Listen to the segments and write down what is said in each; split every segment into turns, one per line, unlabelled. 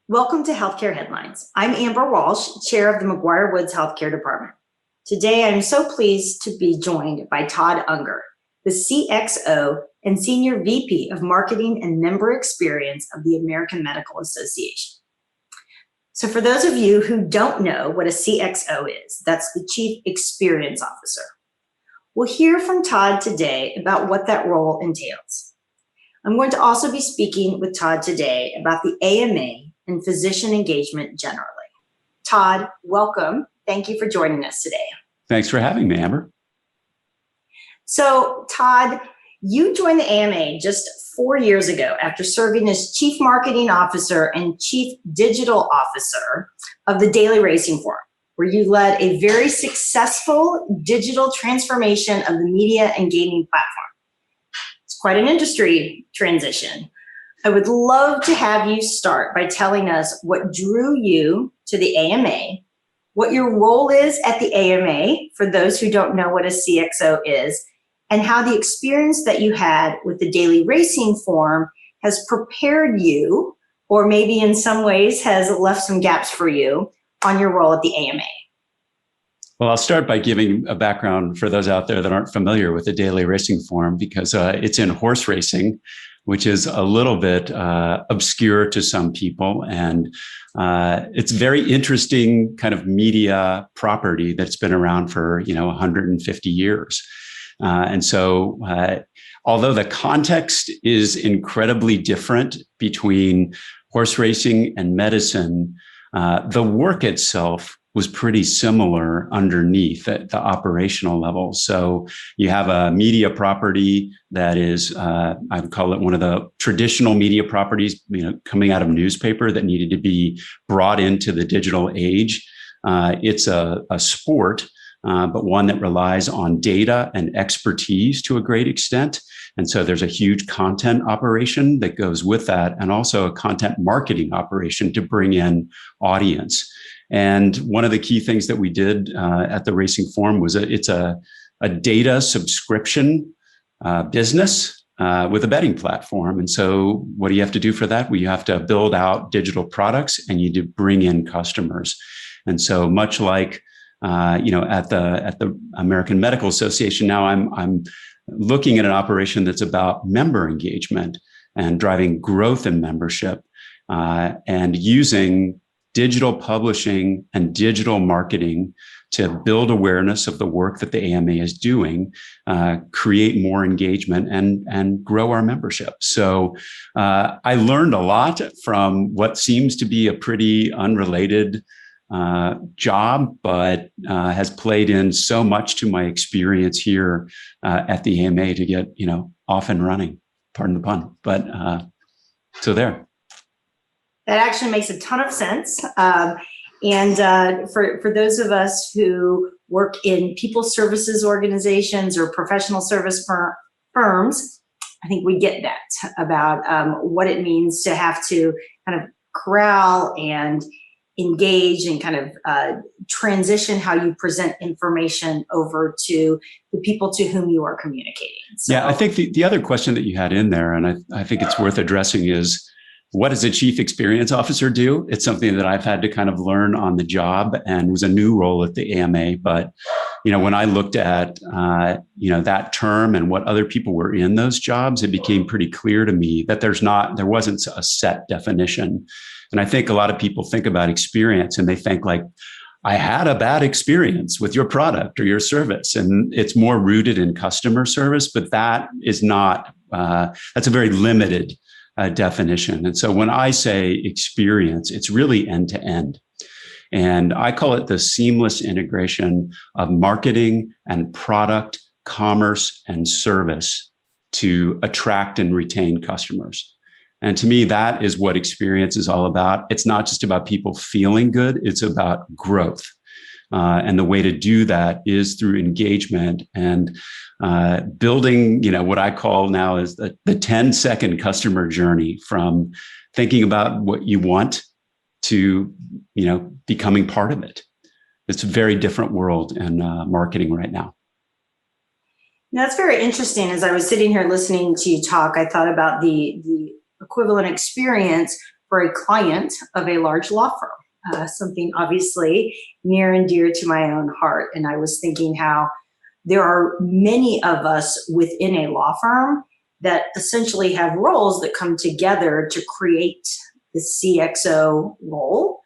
Welcome to Healthcare Headlines. I'm Amber Walsh, Chair of the McGuireWoods Healthcare Department. Today, I'm so pleased to be joined by Todd Unger, the CXO and Senior VP of Marketing and Member Experience of the American Medical Association. So for those of you who don't know what a CXO is, that's the Chief Experience Officer. We'll hear from Todd today about what that role entails. I'm going to also be speaking with Todd today about the AMA and physician engagement generally. Todd, welcome. Thank you for joining us today.
Thanks for having me, Amber.
So, Todd, you joined the AMA just 4 years ago after serving as Chief Marketing Officer and Chief Digital Officer of the Daily Racing Forum, where you led a very successful digital transformation of the media and gaming platform. It's quite an industry transition. I would love to have you start by telling us what drew you to the AMA, what your role is at the AMA, for those who don't know what a CXO is, and how the experience that you had with the Daily Racing Forum has prepared you, or maybe in some ways has left some gaps for you on your role at the AMA.
Well, I'll start by giving a background for those out there that aren't familiar with the Daily Racing Forum, because it's in horse racing, which is a little bit obscure to some people. And it's very interesting kind of media property that's been around for, 150 years. And so although the context is incredibly different between horse racing and medicine, the work itself was pretty similar underneath at the operational level. So you have a media property that is, I would call it one of the traditional media properties, coming out of newspaper that needed to be brought into the digital age. It's a sport, but one that relies on data and expertise to a great extent. And so there's a huge content operation that goes with that, and also a content marketing operation to bring in audience. And one of the key things that we did at the Racing Forum was it's a data subscription business with a betting platform. And so what do you have to do for that? Well, you have to build out digital products and you do bring in customers. And so much like at the American Medical Association, now I'm looking at an operation that's about member engagement and driving growth in membership and using digital publishing and digital marketing to build awareness of the work that the AMA is doing, create more engagement and grow our membership. So I learned a lot from what seems to be a pretty unrelated job, but has played in so much to my experience here at the AMA to get, off and running, pardon the pun, but so there.
That actually makes a ton of sense. And for those of us who work in people services organizations or professional service firms, I think we get that about what it means to have to kind of corral and engage and kind of transition how you present information over to the people to whom you are communicating. So,
yeah, I think the other question that you had in there, and I think it's worth addressing, is what does a chief experience officer do? It's something that I've had to kind of learn on the job and was a new role at the AMA. But, when I looked at, that term and what other people were in those jobs, it became pretty clear to me that there wasn't a set definition. And I think a lot of people think about experience and they think like, I had a bad experience with your product or your service. And it's more rooted in customer service, but that is not, that's a very limited definition. And so when I say experience, it's really end to end. And I call it the seamless integration of marketing and product, commerce, and service to attract and retain customers. And to me, that is what experience is all about. It's not just about people feeling good, it's about growth. And the way to do that is through engagement and building, what I call now is the 10-second customer journey from thinking about what you want to, becoming part of it. It's a very different world in marketing right now.
That's very interesting. As I was sitting here listening to you talk, I thought about the equivalent experience for a client of a large law firm, something obviously near and dear to my own heart. And I was thinking how there are many of us within a law firm that essentially have roles that come together to create the CXO role,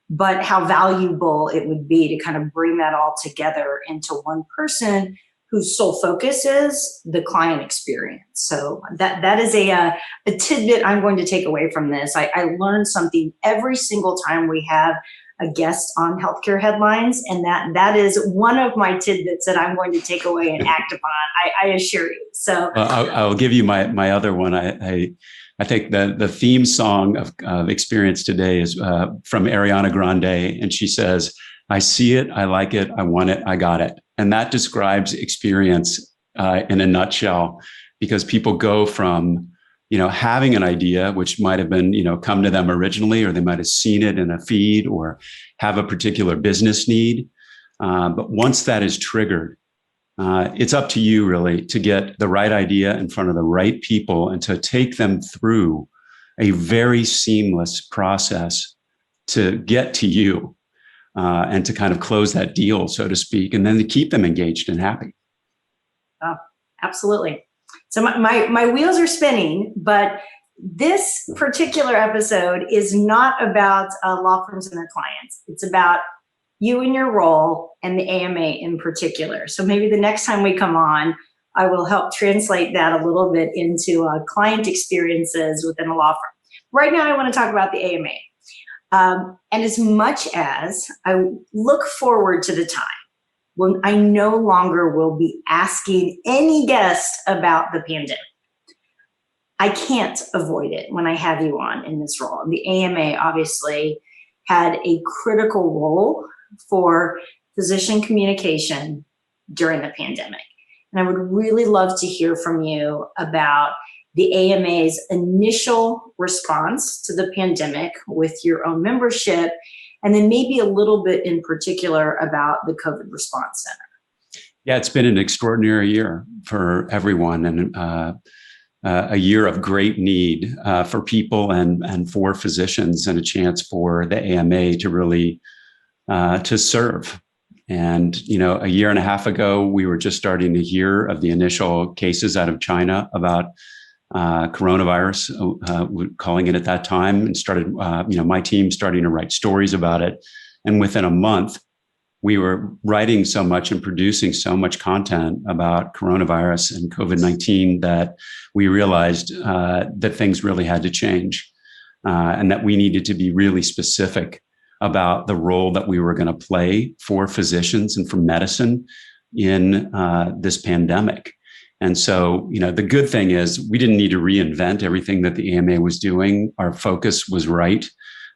but how valuable it would be to kind of bring that all together into one person whose sole focus is the client experience. So that is a tidbit I'm going to take away from this. I learn something every single time we have a guest on Healthcare Headlines, and that is one of my tidbits that I'm going to take away and act upon. I assure you. So
I'll give you my other one. I think the theme song of Experience Today is from Ariana Grande, and she says, "I see it, I like it, I want it, I got it." And that describes experience in a nutshell, because people go from, having an idea, which might have been, come to them originally, or they might have seen it in a feed or have a particular business need. But once that is triggered, it's up to you really to get the right idea in front of the right people and to take them through a very seamless process to get to you. And to kind of close that deal, so to speak, and then to keep them engaged and happy.
Oh, absolutely. So my wheels are spinning, but this particular episode is not about law firms and their clients. It's about you and your role and the AMA in particular. So maybe the next time we come on, I will help translate that a little bit into client experiences within a law firm. Right now, I want to talk about the AMA. And as much as I look forward to the time when I no longer will be asking any guest about the pandemic, I can't avoid it when I have you on in this role. And the AMA obviously had a critical role for physician communication during the pandemic. And I would really love to hear from you about the AMA's initial response to the pandemic with your own membership, and then maybe a little bit in particular about the COVID Response Center.
Yeah, it's been an extraordinary year for everyone, and a year of great need for people and for physicians, and a chance for the AMA to really to serve. And, a year and a half ago, we were just starting to hear of the initial cases out of China about coronavirus, calling it at that time, and started, my team starting to write stories about it. And within a month, we were writing so much and producing so much content about coronavirus and COVID-19 that we realized that things really had to change, and that we needed to be really specific about the role that we were going to play for physicians and for medicine in this pandemic. And so, the good thing is we didn't need to reinvent everything that the AMA was doing. Our focus was right.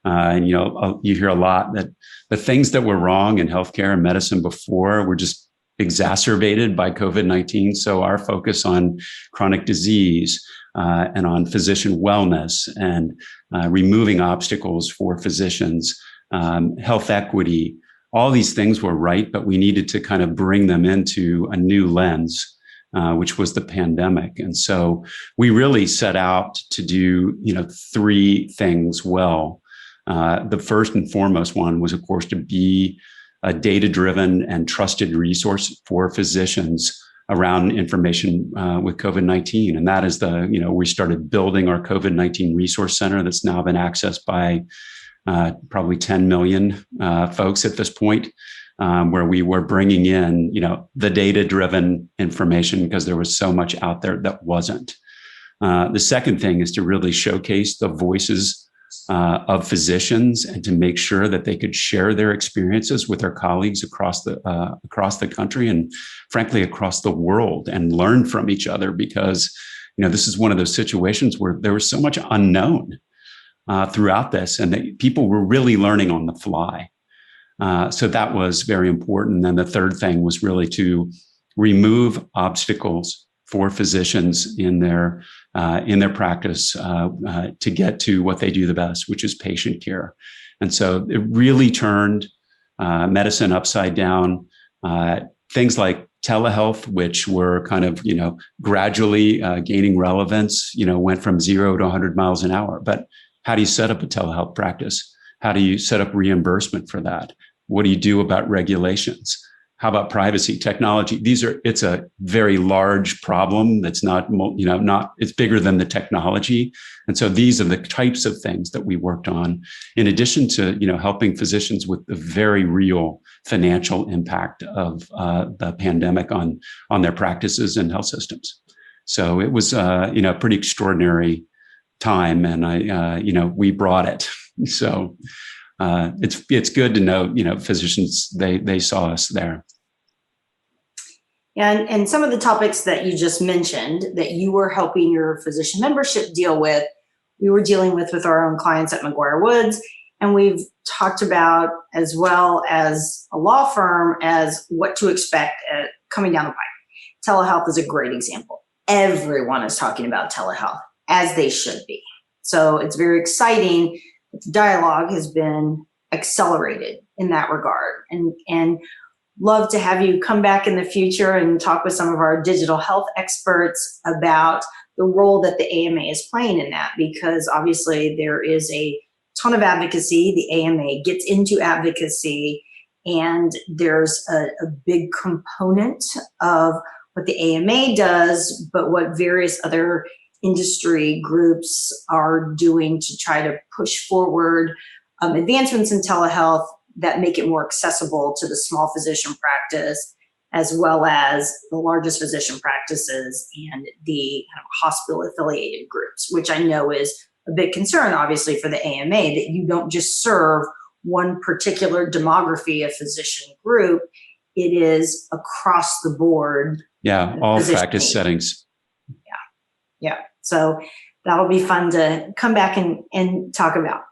And, you hear a lot that the things that were wrong in healthcare and medicine before were just exacerbated by COVID-19. So our focus on chronic disease and on physician wellness and removing obstacles for physicians, health equity, all these things were right, but we needed to kind of bring them into a new lens, which was the pandemic. And so we really set out to do, three things well. The first and foremost one was, of course, to be a data-driven and trusted resource for physicians around information with COVID-19. And that is we started building our COVID-19 resource center that's now been accessed by probably 10 million folks at this point, where we were bringing in, the data-driven information because there was so much out there that wasn't. The second thing is to really showcase the voices of physicians and to make sure that they could share their experiences with their colleagues across the country and frankly across the world and learn from each other, because this is one of those situations where there was so much unknown throughout this, and that people were really learning on the fly. So that was very important. And the third thing was really to remove obstacles for physicians in their practice to get to what they do the best, which is patient care. And so it really turned medicine upside down, things like telehealth, which were kind of, gradually gaining relevance, went from 0 to 100 miles an hour. But how do you set up a telehealth practice? How do you set up reimbursement for that? What do you do about regulations? How about privacy, technology? It's a very large problem that's it's bigger than the technology. And so these are the types of things that we worked on, in addition to, helping physicians with the very real financial impact of the pandemic on their practices and health systems. So it was, a pretty extraordinary time, and we brought it. So it's good to know, physicians, they saw us there.
Yeah, and some of the topics that you just mentioned that you were helping your physician membership deal with, we were dealing with our own clients at McGuireWoods, and we've talked about, as well as a law firm, as what to expect coming down the pipe. Telehealth is a great example. Everyone is talking about telehealth, as they should be. So it's very exciting that the dialogue has been accelerated in that regard, and love to have you come back in the future and talk with some of our digital health experts about the role that the AMA is playing in that, because obviously there is a ton of advocacy. The AMA gets into advocacy, and there's a big component of what the AMA does, but what various other industry groups are doing to try to push forward advancements in telehealth that make it more accessible to the small physician practice, as well as the largest physician practices and the kind of hospital affiliated groups, which I know is a big concern, obviously, for the AMA, that you don't just serve one particular demography of physician group. It is across the board.
Yeah, all practice settings.
Yeah. So that'll be fun to come back and talk about.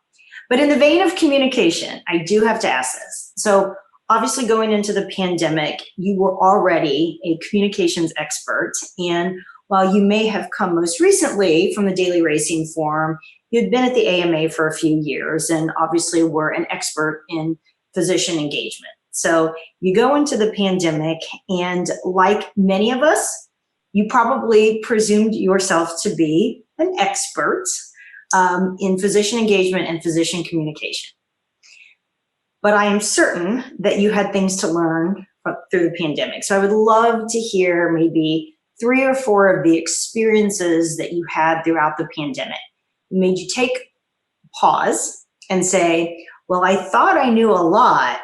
But in the vein of communication, I do have to ask this. So obviously, going into the pandemic, you were already a communications expert. And while you may have come most recently from the Daily Racing Forum, you'd been at the AMA for a few years and obviously were an expert in physician engagement. So you go into the pandemic, and like many of us, you probably presumed yourself to be an expert in physician engagement and physician communication. But I am certain that you had things to learn through the pandemic. So I would love to hear maybe 3 or 4 of the experiences that you had throughout the pandemic. It made you take pause and say, well, I thought I knew a lot,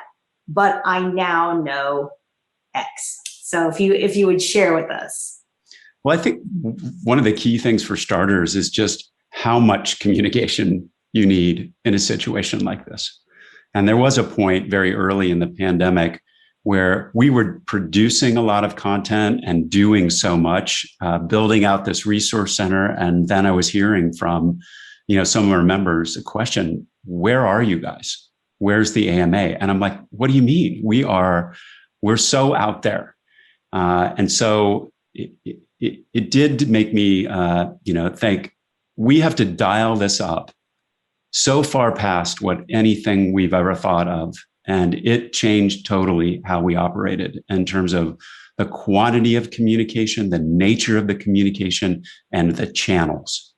but I now know X. So if you would share with us.
Well, I think one of the key things for starters is just how much communication you need in a situation like this. And there was a point very early in the pandemic where we were producing a lot of content and doing so much, building out this resource center. And then I was hearing from, some of our members a question, where are you guys? Where's the AMA? And I'm like, what do you mean? We're so out there. And so it did make me, think, we have to dial this up so far past what anything we've ever thought of. And it changed totally how we operated in terms of the quantity of communication, the nature of the communication, and the channels.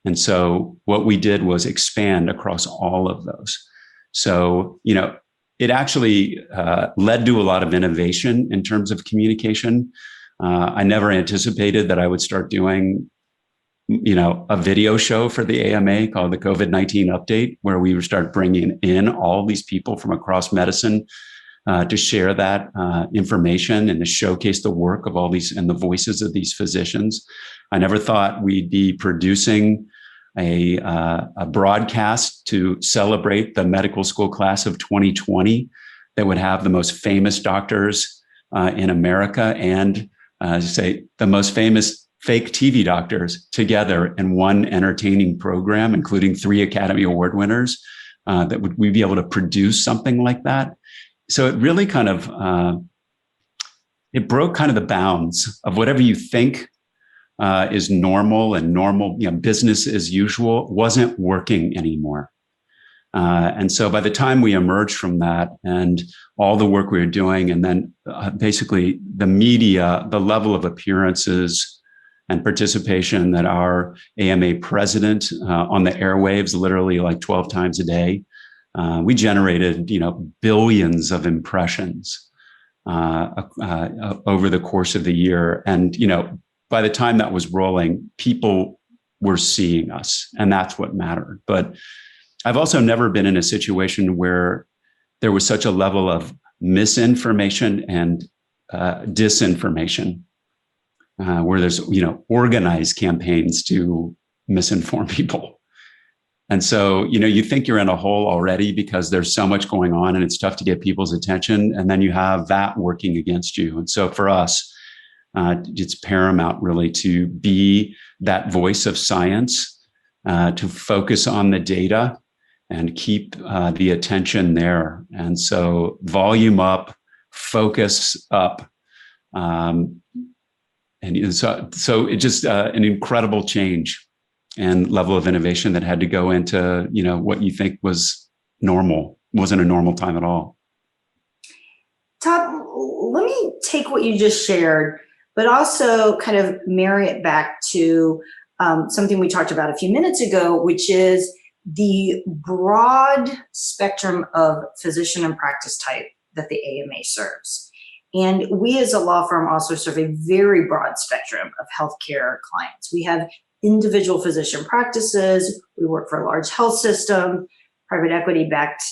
And so what we did was expand across all of those. So, it actually led to a lot of innovation in terms of communication. I never anticipated that I would start doing a video show for the AMA called the COVID-19 Update, where we would start bringing in all these people from across medicine to share that information and to showcase the work of all these and the voices of these physicians. I never thought we'd be producing a broadcast to celebrate the medical school class of 2020 that would have the most famous doctors in America and the most famous fake TV doctors together in one entertaining program, including 3 Academy Award winners, that we'd be able to produce something like that. So it really kind of, it broke kind of the bounds of whatever you think is normal and normal, business as usual wasn't working anymore. And so by the time we emerged from that and all the work we were doing, and then basically the media, the level of appearances and participation that our AMA president on the airwaves, literally like 12 times a day, we generated, billions of impressions over the course of the year. And, by the time that was rolling, people were seeing us, and that's what mattered. But I've also never been in a situation where there was such a level of misinformation and disinformation, where there's, organized campaigns to misinform people. And so, you think you're in a hole already because there's so much going on and it's tough to get people's attention. And then you have that working against you. And so for us, it's paramount really to be that voice of science, to focus on the data and keep the attention there. And so volume up, focus up. And so it just an incredible change and level of innovation that had to go into, what you think was normal, wasn't a normal time at all.
Todd, let me take what you just shared, but also kind of marry it back to something we talked about a few minutes ago, which is the broad spectrum of physician and practice type that the AMA serves. And we as a law firm also serve a very broad spectrum of healthcare clients. We have individual physician practices. We work for a large health system, private equity-backed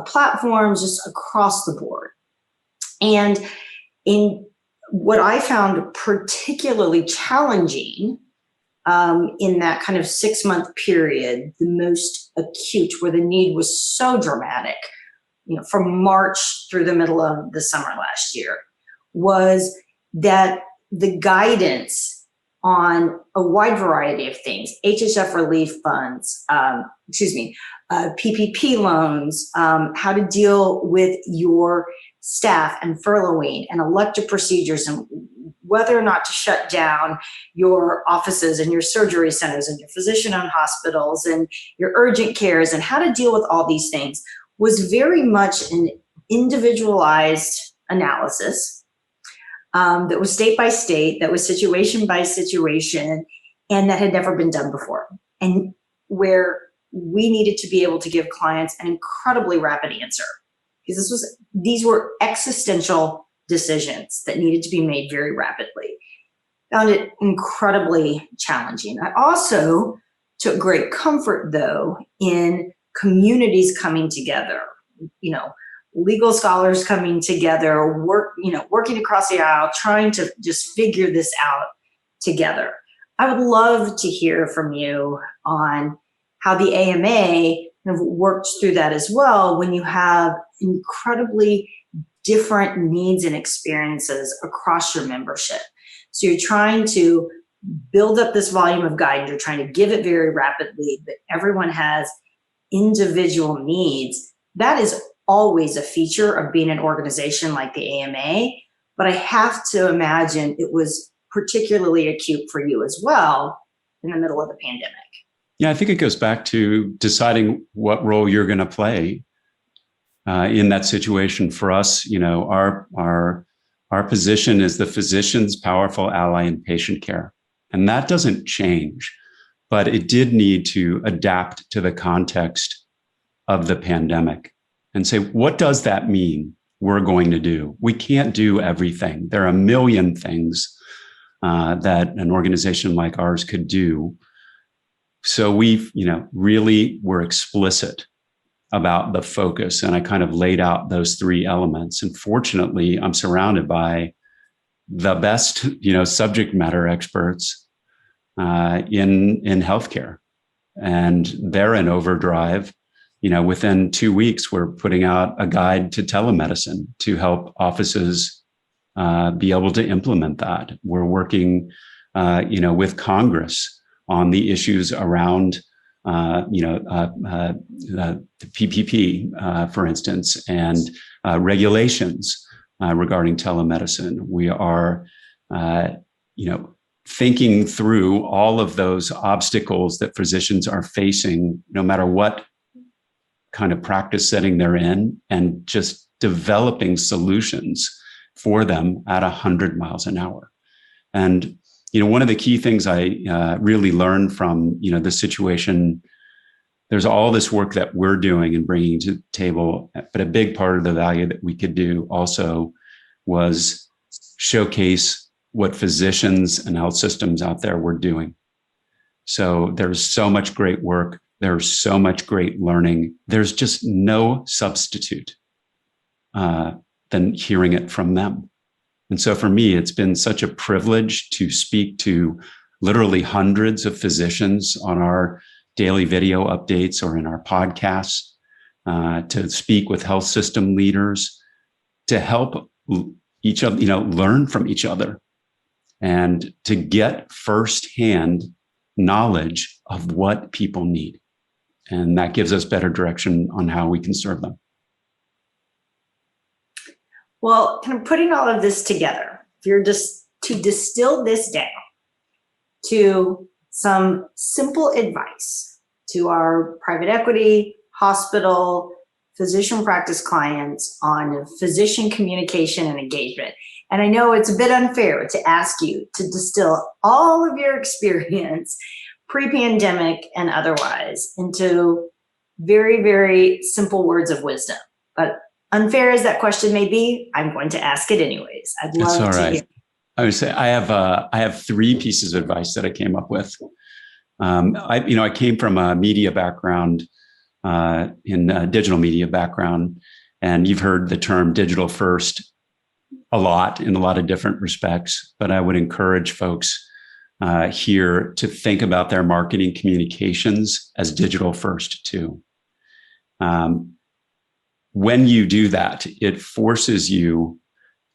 platforms, just across the board. And in what I found particularly challenging in that kind of 6-month period, the most acute, where the need was so dramatic, from March through the middle of the summer last year, was that the guidance on a wide variety of things, HHF relief funds, PPP loans, how to deal with your staff and furloughing and elective procedures, and whether or not to shut down your offices and your surgery centers and your physician-owned hospitals and your urgent cares, and how to deal with all these things, was very much an individualized analysis that was state by state, that was situation by situation, and that had never been done before. And where we needed to be able to give clients an incredibly rapid answer, because these were existential decisions that needed to be made very rapidly. Found it incredibly challenging. I also took great comfort, though, in communities coming together, legal scholars coming together, working across the aisle, trying to just figure this out together. I would love to hear from you on how the AMA kind of worked through that as well, when you have incredibly different needs and experiences across your membership. So you're trying to build up this volume of guidance, you're trying to give it very rapidly, but everyone has individual needs. That is always a feature of being an organization like the AMA, but I have to imagine it was particularly acute for you as well in the middle of the pandemic.
Yeah, I think it goes back to deciding what role you're going to play in that situation. For us, our position is the physician's powerful ally in patient care, and that doesn't change. But it did need to adapt to the context of the pandemic and say, what does that mean we're going to do? We can't do everything. There are a million things that an organization like ours could do. So we've, really were explicit about the focus. And I kind of laid out those 3 elements. And fortunately, I'm surrounded by the best, subject matter experts in healthcare, and they're in overdrive. Within 2 weeks, we're putting out a guide to telemedicine to help offices be able to implement that. We're working, with Congress on the issues around, the PPP, for instance, and regulations regarding telemedicine. We are, thinking through all of those obstacles that physicians are facing, no matter what kind of practice setting they're in and just developing solutions for them at 100 miles an hour. And, one of the key things I really learned from, this situation, there's all this work that we're doing and bringing to the table, but a big part of the value that we could do also was showcase what physicians and health systems out there were doing. So there's so much great work. There's so much great learning. There's just no substitute than hearing it from them. And so for me, it's been such a privilege to speak to literally hundreds of physicians on our daily video updates or in our podcasts, to speak with health system leaders, to help each other, learn from each other, and to get firsthand knowledge of what people need. And that gives us better direction on how we can serve them.
Well, kind of putting all of this together, if you're just to distill this down to some simple advice to our private equity, hospital, physician practice clients on physician communication and engagement. And I know it's a bit unfair to ask you to distill all of your experience, pre-pandemic and otherwise, into very, very simple words of wisdom. But unfair as that question may be, I'm going to ask it anyways. I'd love
That's all right.
to hear.
I would say I have three pieces of advice that I came up with. I came from a media background, in a digital media background, and you've heard the term digital first a lot in a lot of different respects. But I would encourage folks here to think about their marketing communications as digital first too. When you do that, it forces you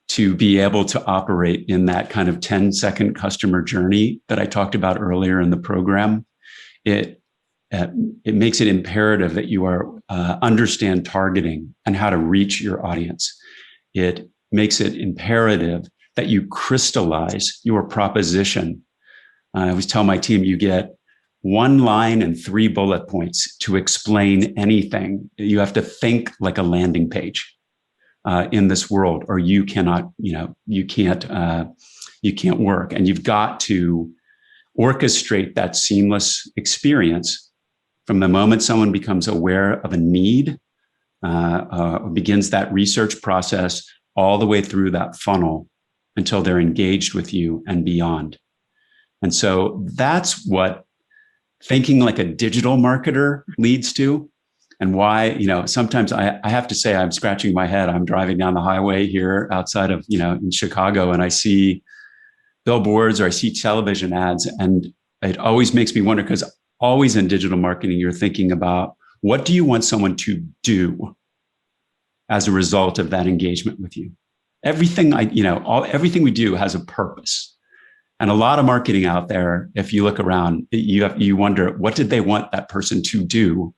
to be able to operate in that kind of 10-second customer journey that I talked about earlier in the program. It makes it imperative that you understand targeting and how to reach your audience. It makes it imperative that you crystallize your proposition. I always tell my team, you get 1 line and 3 bullet points to explain anything. You have to think like a landing page in this world, or you cannot, you can't work. And you've got to orchestrate that seamless experience from the moment someone becomes aware of a need, begins that research process, all the way through that funnel until they're engaged with you and beyond. And so that's what thinking like a digital marketer leads to, and why, sometimes I have to say I'm scratching my head. I'm driving down the highway here outside of, in Chicago, and I see billboards or I see television ads, and it always makes me wonder, because always in digital marketing, you're thinking about what do you want someone to do as a result of that engagement with you? Everything everything we do has a purpose. And a lot of marketing out there, if you look around, you wonder, what did they want that person to do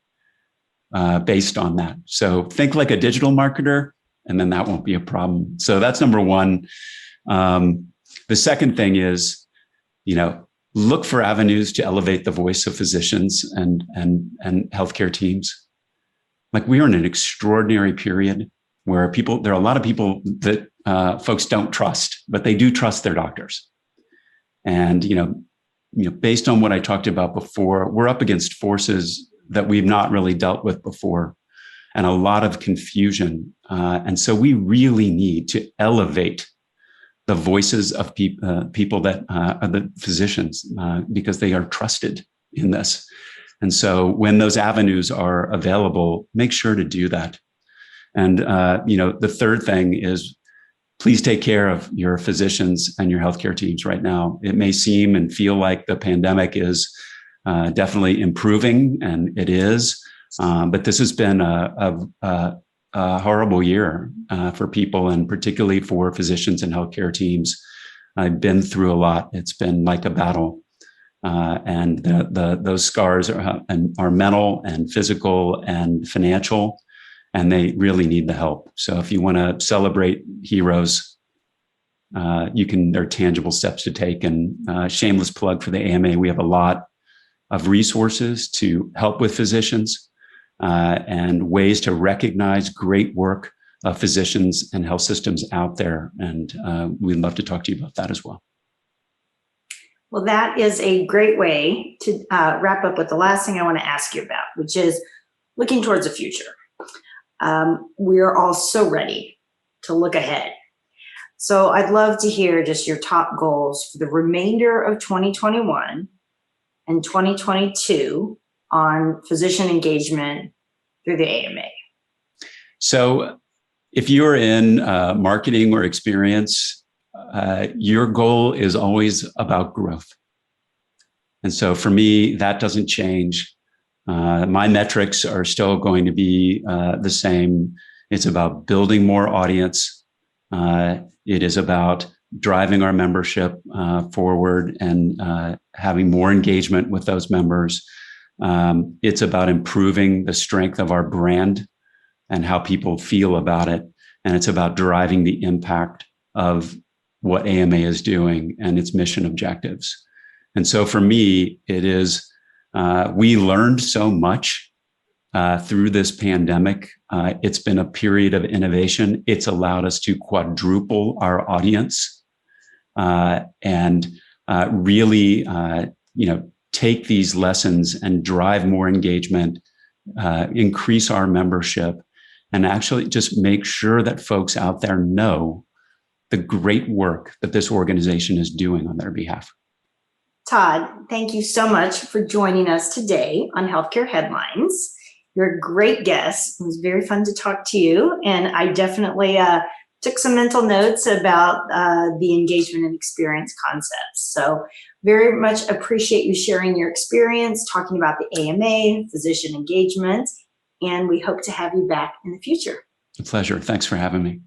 based on that? So think like a digital marketer, and then that won't be a problem. So that's number one. The second thing is, look for avenues to elevate the voice of physicians and healthcare teams. Like, we are in an extraordinary period where there are a lot of people that folks don't trust, but they do trust their doctors. And, based on what I talked about before, we're up against forces that we've not really dealt with before, and a lot of confusion. And so we really need to elevate the voices of people that are the physicians, because they are trusted in this. And so when those avenues are available, make sure to do that. And, the third thing is, please take care of your physicians and your healthcare teams right now. It may seem and feel like the pandemic is definitely improving, and it is, but this has been a horrible year for people, and particularly for physicians and healthcare teams. I've been through a lot. It's been like a battle, and those scars are mental and physical and financial, and they really need the help. So if you want to celebrate heroes, there are tangible steps to take. And shameless plug for the AMA, we have a lot of resources to help with physicians. and ways to recognize great work of physicians and health systems out there. And we'd love to talk to you about that as well.
Well, that is a great way to wrap up with the last thing I want to ask you about, which is looking towards the future. We are all so ready to look ahead. So I'd love to hear just your top goals for the remainder of 2021 and 2022 on physician engagement through the AMA.
So if you're in marketing or experience, your goal is always about growth. And so for me, that doesn't change. My metrics are still going to be the same. It's about building more audience. It is about driving our membership forward and having more engagement with those members. It's about improving the strength of our brand and how people feel about it. And it's about driving the impact of what AMA is doing and its mission objectives. And so for me, it is, we learned so much through this pandemic. It's been a period of innovation. It's allowed us to quadruple our audience and really, take these lessons and drive more engagement, increase our membership, and actually just make sure that folks out there know the great work that this organization is doing on their behalf.
Todd, thank you so much for joining us today on Healthcare Headlines. You're a great guest. It was very fun to talk to you, and I definitely took some mental notes about the engagement and experience concepts. So very much appreciate you sharing your experience, talking about the AMA, physician engagement, and we hope to have you back in the future.
A pleasure. Thanks for having me.